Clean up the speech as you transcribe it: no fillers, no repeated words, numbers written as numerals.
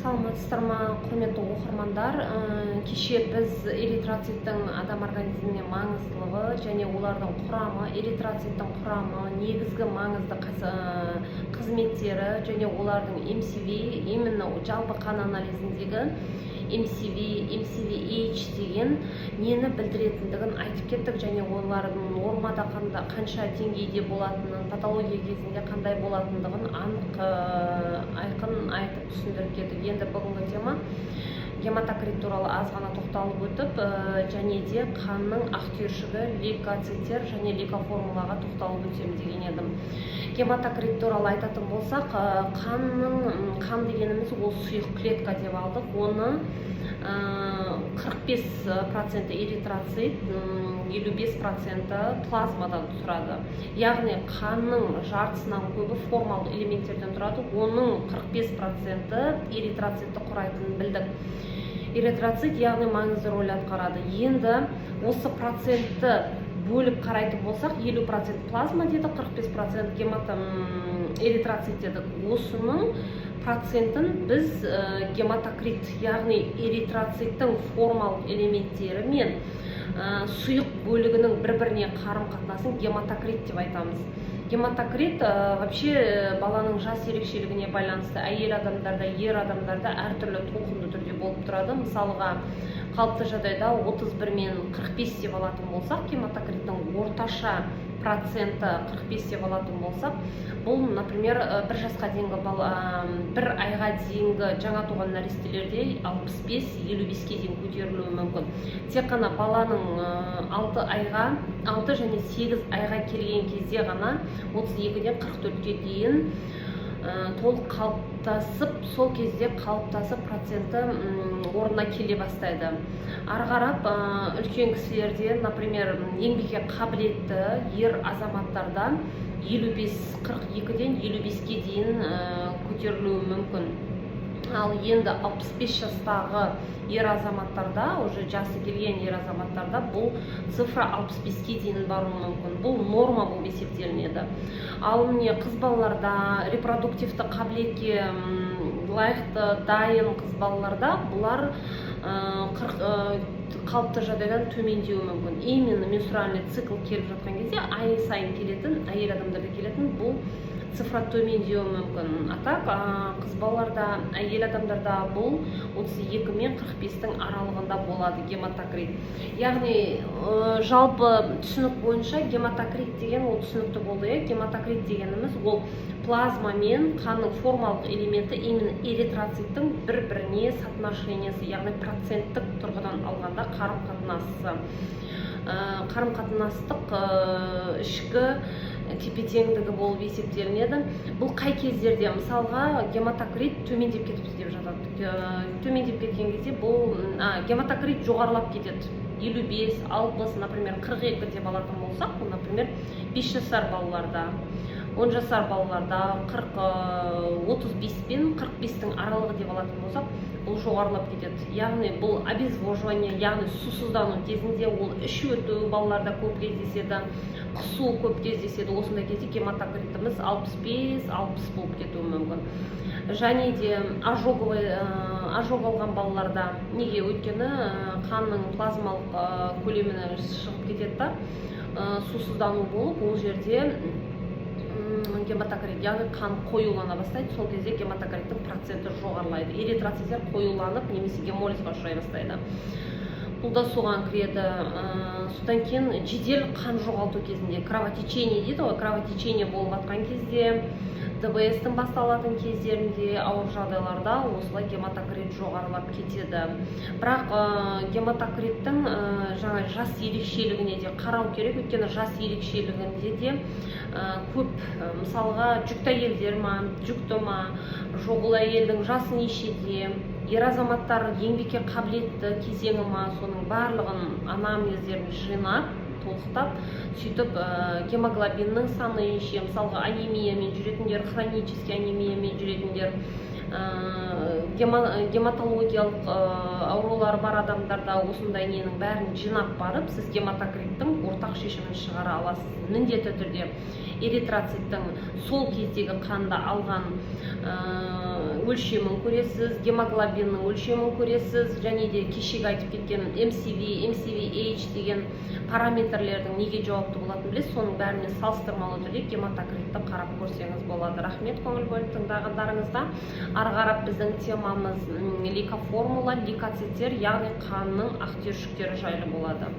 Саламатсыздар ма, құрметті оқырмандар. Кеше біз эритроциттің адам организміне маңыздылығы және олардың құрамы, эритроциттің құрамы, негізгі маңызды қызметтері және олардың MCV, именно жалпы қан анализіндегі MCVH деген нені білдіретіндігін айтып кеттік, және олардың нормада қанша деңгейде болатынын, патология кезінде қандай болатындығын анық айқын айтып түсіндіріп кеттік. Енді бүгінгі тема гематокрит туралы аз ғана тоқталып өтіп, және де қанның ақтүйіршігі, лейкоциттер және лейкоформулаға тоқталып өтеміз деген едім. Гематокрит туралы айтатын болсақ, қан дегеніміз ол сұйық клетка деп алдық. Оны 45% эритроцит, 55% плазмадан тұрады. Яғни қанның жартысынан көбі формалды элементтерден тұрады. Оның 45% эритроцитті құрайтынын білдік. Эритроцит яғни маңызды рөл атқарады. Енді осы процентті бөліп қарайтын болсақ, 50% плазма деді, 45% эритроцит деді. Осының процентін біз гематокрит, яғни эритроциттің формалық элементтері мен сұйық бөлігінің бір-біріне қарым-қатынасын гематокрит деп айтамыз. Гематокрит вообще баланың жас ерекшелігіне байланысты әйел адамдарда, ер адамдарда әртүрлі толқынды түрде болып тұрады. Мысалға, қалыпты жағдайда 31 мен 45 деп алатын болсақ, гематокриттің орташа проценті 45 деп алатын болсақ, бұл, например, бір жасқа дейінгі бір айға дейінгі жаңа туған нәрестелерде 65-55-ке дейін көтерілуі мүмкін. Тек қана баланың 6 және 8 айға келген кезде ғана 32-ден 44-ке дейін толық қалыптасып, сол кезде қалыптасып проценті орнына келе бастайды. Арғарап үлкен кісілерде, например, еңбекке қабілетті ер азаматтарда 42-ден 55-ке дейін көтерілуі мүмкін. Ал енді 65 жастағы ер азаматтарда, уже жасы келген ер азаматтарда бұл цифра 65-ке дейін баруы мүмкін. Бұл норма болып есептелінеді. Ал міне қыз балаларда, репродуктивті қабілетке лайықты дайын қыз балаларда бұлар қалыпты жағдайдан төмендеуі мүмкін. Именно менструальный цикл келіп жатқан кезде ай сайын келетін, әйел адамдарда келетін бұл цифра төмендеуі мүмкін. Атак, қыз балаларда, әйел адамдарда бұл 32 мен 45-тің аралығында болады гематокрит. Яғни, жалпы түсінік бойынша гематокрит деген ол түсінікті болды. Гематокрит дегеніміз ол плазма мен қанның формалық элементі, именно эритроциттің бір-біріне соотношениесі, яғни проценттік тұрғыдан алғанда қарым-қатынастық ішкі тепе-теңдігі болып есептелінеді. Бұл қай кездерде? Мысалға, гематокрит төмендеп кетіп деп жатады. Төмендеп кеткен кезде бұл гематокрит жоғарылап кетеді. 55, 60, например, 42 деп алатын болсақ, бұл, например, 5 жасар балаларда, 10 жасар балаларда 35 пен 45-тің аралығы деп алатын болсақ, бұл жоғарылап кетеді. Яғни бұл обезвоживание, яғни сусыздану кезінде ол іш өту балаларда көп кездеседі, құсу көп кездеседі. Осындай кезде гематокритіміз 65-60 болып кетуі мүмкін. Және де ожог алған балаларда, неге? Өйткені қанның плазмалық көлеміне шығып кетеді да, сусыздану болып, ол жерде гематокрит, яғни қан қоюлана бастайды. Сол кезде гематокриттің проценті жоғарылайды. Эритроциттер қоюланып, немесе гемолизға ұшырай бастайды. Бұл да соған кіреді. Содан кейін жедел қан жоғалту кезінде кровотечение дейді ғой, кровотечение болып жатқан кезде, ДБС-тің басталатын кездерінде, ауыр жағдайларда осылай гематокрит жоғарылап кетеді. Бірақ гематокриттің жаңа жас ерекшелігіне де қарау керек, өйткені жас ерекшелігінде де көп, мысалға, жүкті әйелдер ма, жүкті ма, жоғыл әйелдің жасы нешеде, ер азаматтар еңбекке қабілетті кезеңі ма, соның барлығын анамнездерін жинап, толықтап, сөйтіп гемоглобиннің саны неше, мысалға анемиямен жүретіндер, хронический анемиямен жүретіндер, гематологиялық аурулары бар адамдарда осындай ненің бәрін жинап барып, сіз гематокриттің ортақ шешімін шығара аласыз. Міндетті түрде эритроциттің сол кездегі қанда алған өлшемін көресіз, гемоглобиннің өлшемін көресіз, және де кешегі айтып кеткен MCVH деген параметрлердің неге жауапты болатынын білесіз. Соның бәрімен салыстырмалы түрде гематокритті қарап көрсеңіз болады. Рахмет көңіл бөліп тыңдағандарыңызда. Ары қарап біздің темамыз лейкоформула, лейкоциттер, яғни қанның ақ түйіршіктері жайлы болады.